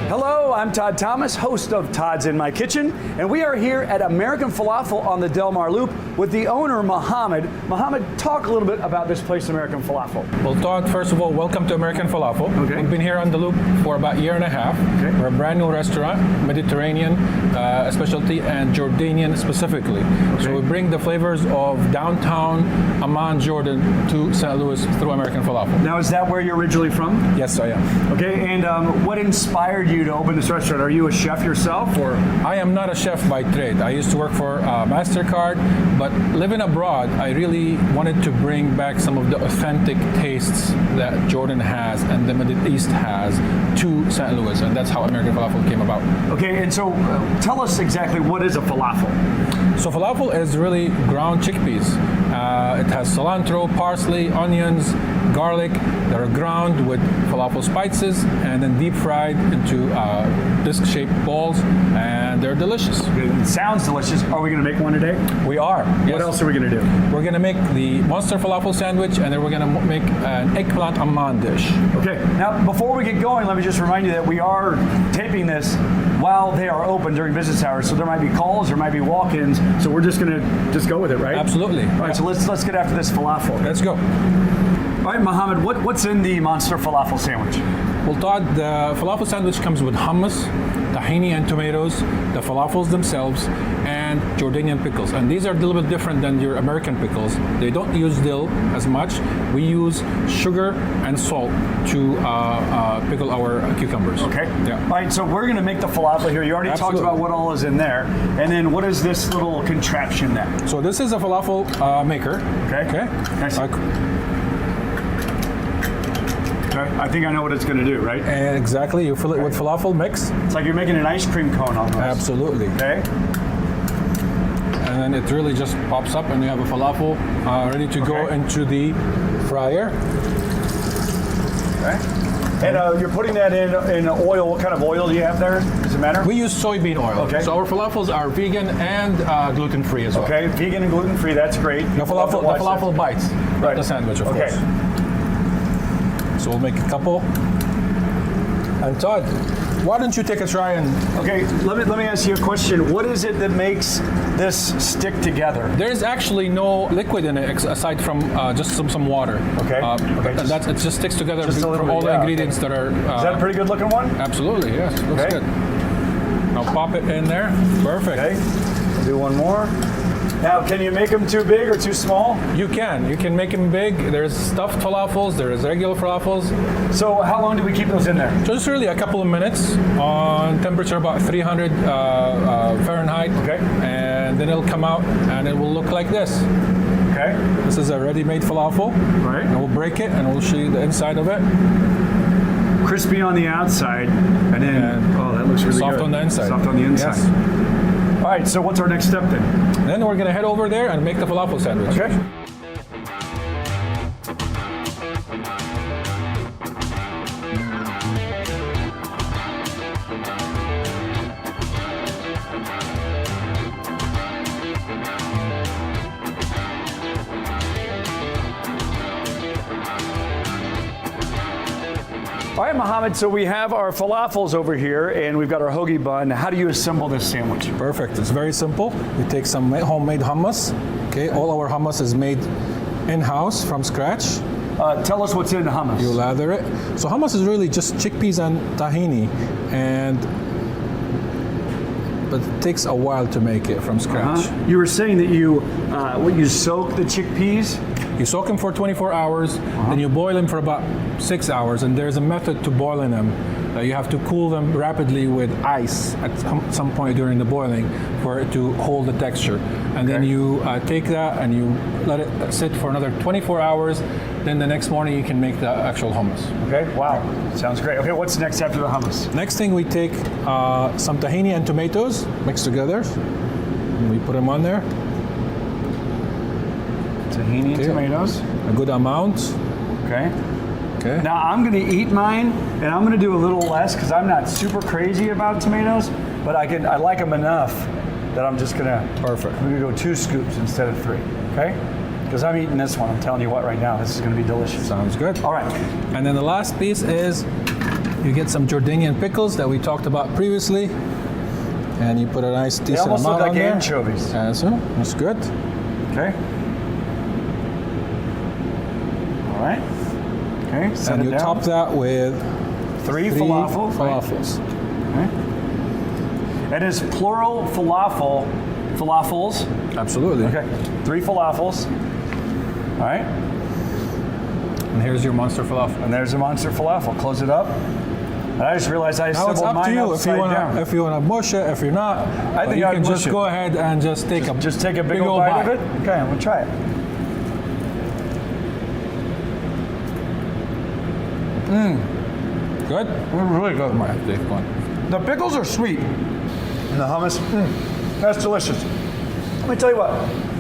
Hello, I'm Todd Thomas, host of Todd's in My Kitchen, and we are here at American Falafel on the Delmar Loop with the owner, Mohammed. Mohammed, talk a little bit about this place, American Falafel. Well, Todd, first of all, welcome to American Falafel. Okay. We've been here on the Loop for about a year and a half. Okay. We're a brand new restaurant, Mediterranean specialty and Jordanian specifically. Okay. So we bring the flavors of downtown Amman, Jordan to St. Louis through American Falafel. Now, is that where you're originally from? Yes, I am. Okay, and what inspired you to open this restaurant? Are you a chef yourself, or? I am not a chef by trade. I used to work for MasterCard, but living abroad, I really wanted to bring back some of the authentic tastes that Jordan has and the Middle East has to St. Louis, and that's how American Falafel came about. Okay, and so tell us exactly what is a falafel? So falafel is really ground chickpeas. It has cilantro, parsley, onions, garlic that are ground with falafel spices and then deep fried into disc-shaped balls, and they're delicious. It sounds delicious. Are we going to make one today? We are. What Yes. else are we going to do? We're going to make the Monster Falafel sandwich, and then we're going to make an Eggplant Amman dish. Okay, now before we get going, let me just remind you that we are taping this while they are open during business hours, so there might be calls, there might be walk-ins, so we're just going to go with it, right? Absolutely. All right, so let's get after this falafel. Let's go. All right, Mohammed, what's in the Monster Falafel sandwich? Well, Todd, the falafel sandwich comes with hummus, tahini and tomatoes, the falafels themselves, and Jordanian pickles. And these are a little bit different than your American pickles. They don't use dill as much. We use sugar and salt to pickle our cucumbers. Okay. Yeah. All right, so we're going to make the falafel here. You already Absolutely. talked about what all is in there. And then what is this little contraption then? So this is a falafel maker. Okay. Okay. Nice. Okay, I think I know what it's going to do, right? And exactly. You fill it with falafel mix. It's like you're making an ice cream cone almost. Absolutely. Okay. And then it really just pops up, and you have a falafel ready to go Okay. into the fryer. Okay. And you're putting that in oil. What kind of oil do you have there? Does it matter? We use soybean oil. Okay. So our falafels are vegan and gluten-free as well. Okay, vegan and gluten-free, that's great. The falafel bites, not Right. the sandwich, of Okay. course. So we'll make a couple. And Todd, why don't you take a try and... Okay, let me ask you a question. What is it that makes this stick together? There's actually no liquid in it aside from just some water. Okay. Okay, And it just sticks together just a little from bit, all the yeah, ingredients that are... Is that a pretty good looking one? Absolutely, yes. Looks Okay. good. Now pop it in there. Perfect. Okay, we'll do one more. Now, can you make them too big or too small? You can make them big. There's stuffed falafels, there's regular falafels. So how long do we keep those in there? So just really a couple of minutes on temperature about 300 Fahrenheit. Okay. And then it'll come out and it will look like this. Okay. This is a ready-made falafel. Right. And we'll break it and we'll show you the inside of it. Crispy on the outside, and then, oh, that looks really good. Soft on the inside. Soft on the inside. Yes. All right, so what's our next step then? Then we're gonna head over there and make the falafel sandwich. Okay. All right, Mohammed, so we have our falafels over here, and we've got our hoagie bun. How do you assemble this sandwich? Perfect. It's very simple. We take some homemade hummus. Okay, all our hummus is made in-house from scratch. Tell us what's in the hummus. You lather it. So hummus is really just chickpeas and tahini, but it takes a while to make it from scratch. You were saying that you soak the chickpeas. You soak them for 24 hours, then you boil them for about 6 hours, and there's a method to boiling them. You have to cool them rapidly with ice at some point during the boiling for it to hold the texture. And then you take that and you let it sit for another 24 hours. Then the next morning you can make the actual hummus. Okay, wow, sounds great. Okay, what's next after the hummus? Next thing, we take some tahini and tomatoes mixed together. And we put them on there. Tahini and tomatoes. A good amount. Okay. Okay. Now I'm going to eat mine, and I'm going to do a little less because I'm not super crazy about tomatoes, but I like them enough that I'm just going to. Perfect. I'm going to go 2 scoops instead of 3. Okay. because I'm eating this one. I'm telling you what, right now, this is going to be delicious. Sounds good. All right. And then the last piece is you get some Jordanian pickles that we talked about previously, and you put a nice decent They almost amount look like on there. anchovies. That's good. Okay. All right. Okay. Set And it you down. top that with three falafels. falafels. Okay. It is plural falafels. Absolutely. Okay. 3 falafels. All right. And here's your Monster Falafel. And there's a Monster Falafel. Close it up. And I just realized I Now it's symboled up to mine you upside if you want to mush it. If you're not, I think you I'd can mush just it. go ahead and just take a big old bite of it. Okay, I'm gonna try it. Good. Really good. All right, take one. The pickles are sweet. And the hummus, that's delicious. Let me tell you what.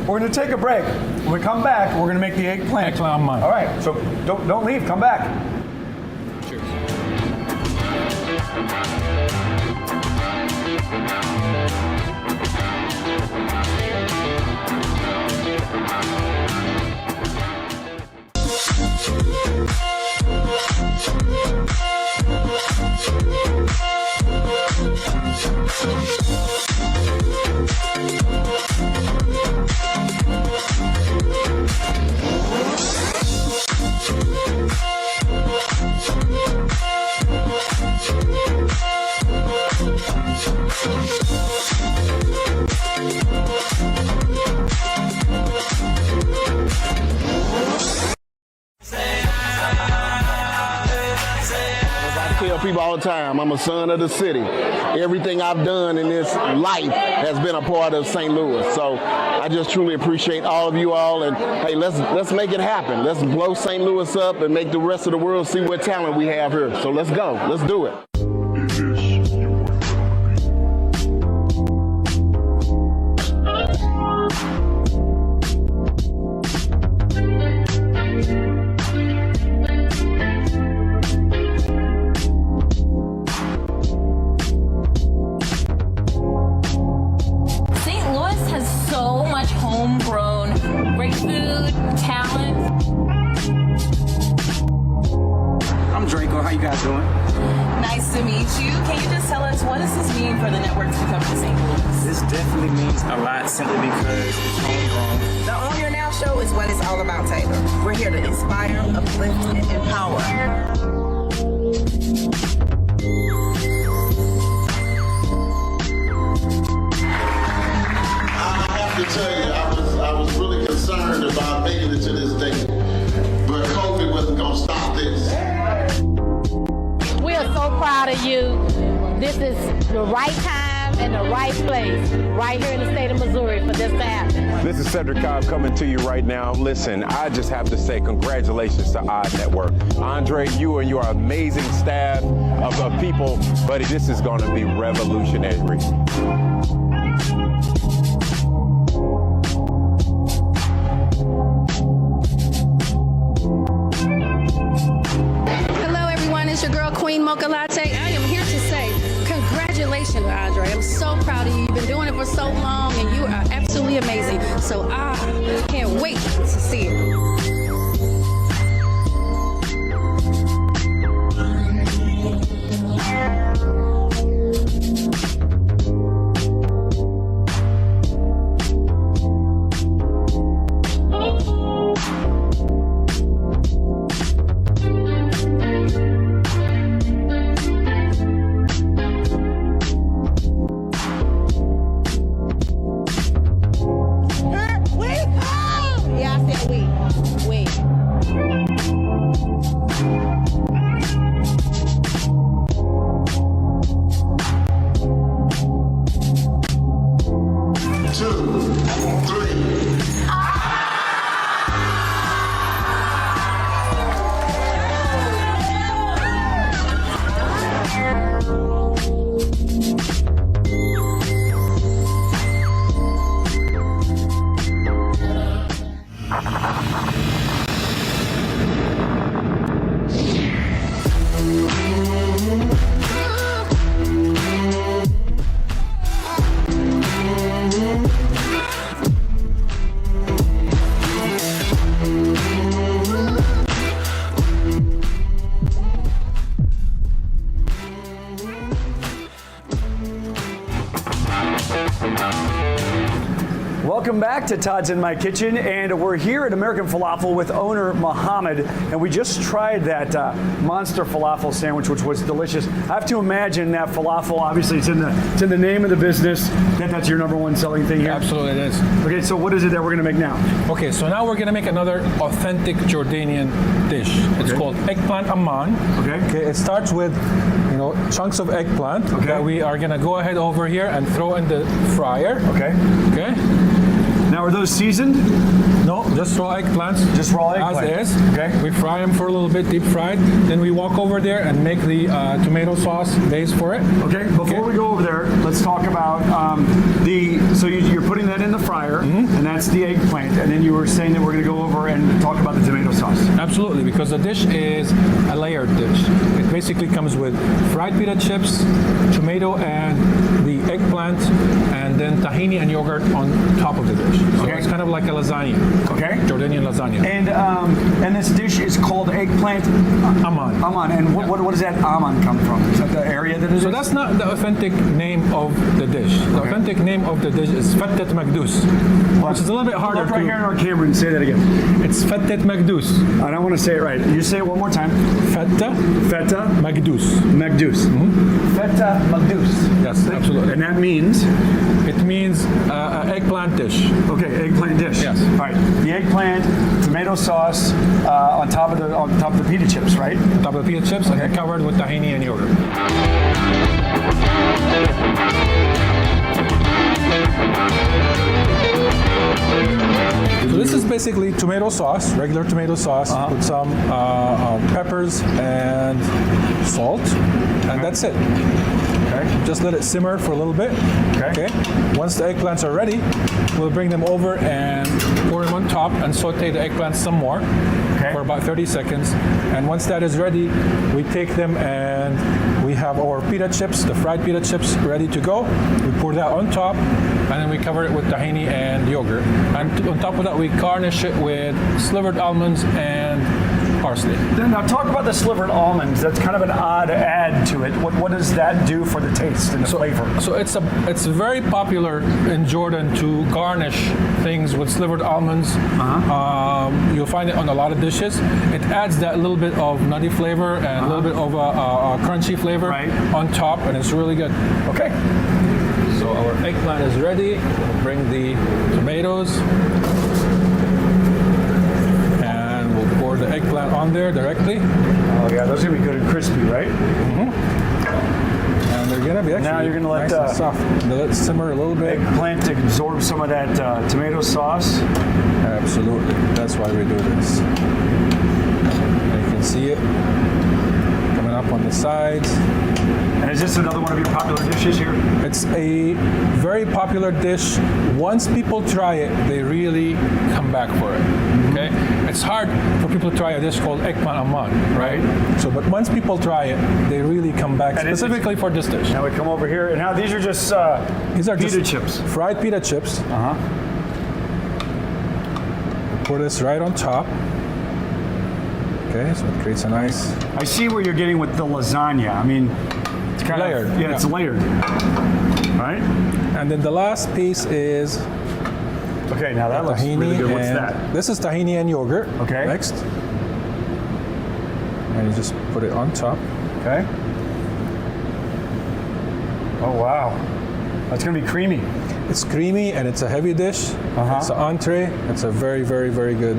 We're gonna take a break. When we come back, we're gonna make the eggplant. Eggplant Amman. All right. So don't leave. Come back. Cheers. I tell people all the time, I'm a son of the city. Everything I've done in this life has been a part of St. Louis. So I just truly appreciate all of you all. And hey, let's make it happen. Let's blow St. Louis up and make the rest of the world see what talent we have here. So let's go. Let's do it. St. Louis has so much homegrown, great food, talent. I'm Draco. How you guys doing? Nice to meet you. Can you just tell us what does this mean for the network to come to St. Louis? This definitely means a lot simply because it's homegrown. The On Your Now show is what it's all about, Taylor. We're here to inspire, uplift, and empower. I have to tell you, I was really concerned about making it to this day, but COVID wasn't going to stop this. We are so proud of you. This is the right time and the right place, right here in the state of Missouri for this to happen. This is Cedric Cobb coming to you right now. Listen, I just have to say congratulations to Odd Network. Andre, you and your amazing staff of people, buddy, this is going to be revolutionary. Hello, everyone. It's your girl, Queen Mocha Latte. I am here to say congratulations, Andre. I'm so proud of you. You've been doing it for so long, and you are absolutely amazing. So I can't wait to see it. Yeah, I said we. Two, three. Welcome back to Todd's in My Kitchen, and we're here at American Falafel with owner Mohammed, and we just tried that Monster Falafel sandwich, which was delicious. I have to imagine that falafel, obviously it's in the name of the business, that's your number one selling thing here? Absolutely it is. Okay, so what is it that we're going to make now? Okay, so now we're going to make another authentic Jordanian dish. It's called Eggplant Amman. Okay, it starts with chunks of eggplant that we are going to go ahead over here and throw in the fryer. Okay. Now, are those seasoned? No, just raw eggplants. Just raw eggplant. As is. Okay. We fry them for a little bit, deep fried. Then we walk over there and make the tomato sauce base for it. Okay. Before we go over there, let's talk about so you're putting that in the fryer, and that's the eggplant. And then you were saying that we're going to go over and talk about the tomato sauce. Absolutely, because the dish is a layered dish. It basically comes with fried pita chips, tomato, and the eggplant, and then tahini and yogurt on top of the dish. So it's kind of like a lasagna. Okay. Jordanian lasagna. And this dish is called eggplant Amman. Amman. And what does that Amman come from? Is that the area that it is? So that's not the authentic name of the dish. The authentic name of the dish is Fattet Magdous, which is a little bit harder Look right here in our camera and say that again. It's Fattet Magdous. I don't want to say it right. You say it one more time. Feta Magdous. Magdous. Feta Magdous. Yes, absolutely. And that means? It means eggplant dish. Okay, eggplant dish. Yes. All right. The eggplant, tomato sauce on top of the pita chips, right? On top of the pita chips, and covered with tahini and yogurt. So this is basically tomato sauce, regular tomato sauce with some peppers and salt, and that's it. Okay. Just let it simmer for a little bit. Okay. Once the eggplants are ready, we'll bring them over and pour them on top and saute the eggplants some more for about 30 seconds. And once that is ready, we take them and we have our pita chips, the fried pita chips, ready to go. We pour that on top, and then we cover it with tahini and yogurt. And on top of that, we garnish it with slivered almonds and parsley. Now talk about the slivered almonds. That's kind of an odd add to it. What does that do for the taste and the flavor? So it's very popular in Jordan to garnish things with slivered almonds. You'll find it on a lot of dishes. It adds that little bit of nutty flavor and a little bit of a crunchy flavor on top, and it's really good. Okay. So our eggplant is ready. We'll bring the tomatoes. Pour the eggplant on there directly. Oh yeah, those are gonna be good and crispy, right? And they're gonna be actually now you're gonna let nice and soft. Let it simmer a little bit. Eggplant to absorb some of that tomato sauce. Absolutely, that's why we do this. And you can see it coming up on the sides. And is this another one of your popular dishes here? It's a very popular dish. Once people try it, they really come back for it. Okay? It's hard for people to try a dish called Eggplant Amman, right? So, but once people try it, they really come back specifically for this dish. Now we come over here, and now these are just pita chips. Fried pita chips. Pour this right on top. Okay, so it creates a nice... I see where you're getting with the lasagna. I mean, it's kind layered. of... Yeah, it's layered. All right? And then the last piece is... Okay, now that looks really good. What's that? This is tahini and yogurt. Okay. Next. And you just put it on top. Okay. Oh, wow. That's going to be creamy. It's creamy, and it's a heavy dish. It's an entree. It's a very, very, very good...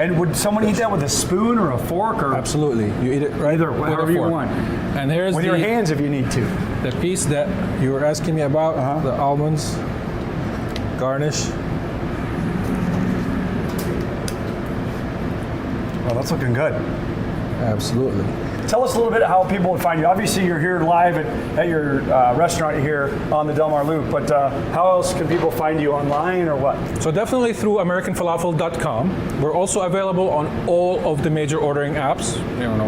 And would someone eat that with a spoon or a fork? Or absolutely. You eat it right either, whatever you want. And here's with your hands if you need to. The piece that you were asking me about, the almonds. Garnish. Well, that's looking good. Absolutely. Tell us a little bit how people would find you. Obviously, you're here live at your restaurant here on the Delmar Loop, but how else can people find you online or what? So definitely through AmericanFalafel.com. We're also available on all of the major ordering apps,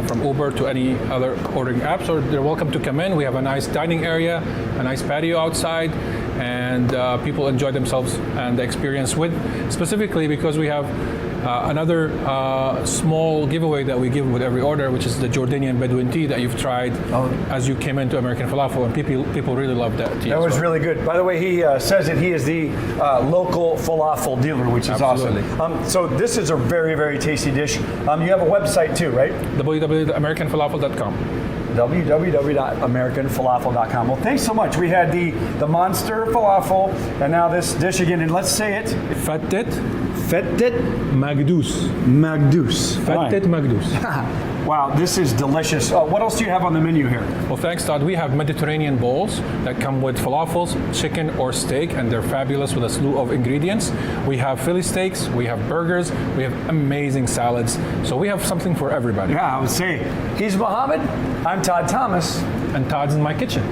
from Uber to any other ordering apps, or they're welcome to come in. We have a nice dining area, a nice patio outside, and people enjoy themselves and the experience with, specifically because we have Another small giveaway that we give with every order, which is the Jordanian Bedouin tea that you've tried as you came into American Falafel, and people really love that tea. That was really good. By the way, he says that he is the local falafel dealer, which is Absolutely. awesome. So this is a very, very tasty dish. You have a website too, right? www.americanfalafel.com. www.americanfalafel.com. Well, thanks so much. We had the Monster Falafel, and now this dish again, and let's say it. Fettet Fettet Magdous. Magdous. Fettet Magdous. Wow, this is delicious. What else do you have on the menu here? Well, thanks, Todd. We have Mediterranean bowls that come with falafels, chicken or steak, and they're fabulous with a slew of ingredients. We have Philly steaks, we have burgers, we have amazing salads. So we have something for everybody. Yeah, I would say. He's Mohammed. I'm Todd Thomas. And Todd's in my kitchen.